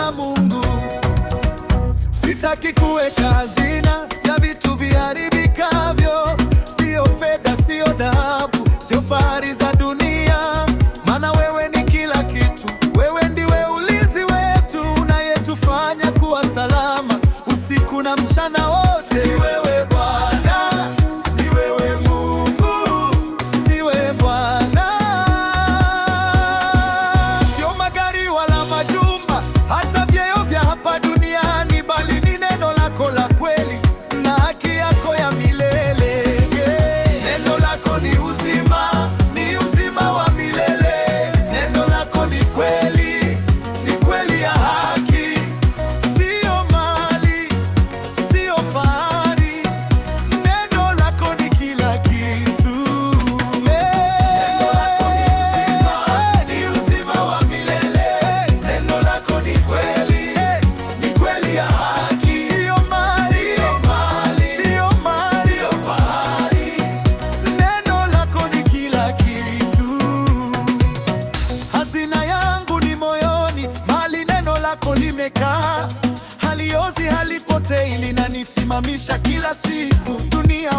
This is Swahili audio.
la Mungu. Sitaki kuweka hazina ya vitu viharibikavyo, sio fedha, sio dhahabu, sio fahari za dunia, maana wewe ni kila kitu. Wewe ndiwe ulinzi wetu, unayetufanya kuwa salama usiku na mchana wote. Ni wewe Bwana, ni wewe Mungu, ni wewe Bwana. Sio magari wala majumba, hata vyeo vya hapa duniani, bali ni neno lako la kweli na haki yako ya milele. Neno lako ni uzima, ni uzima wa milele. Neno lako ni kweli, ni kweli ya haki, sio mali, sio fahari. Neno lako ni kila kitu. Neno lako ni uzima, ni uzima wa milele. Neno lako ni kweli, ni kweli ya haki, sio mali, sio fahari. Neno lako ni kila kitu. Hazina yangu ni moyoni, mahali neno lako limekaa. Haliozi, halipotei, linanisimamisha kila siku. Dunia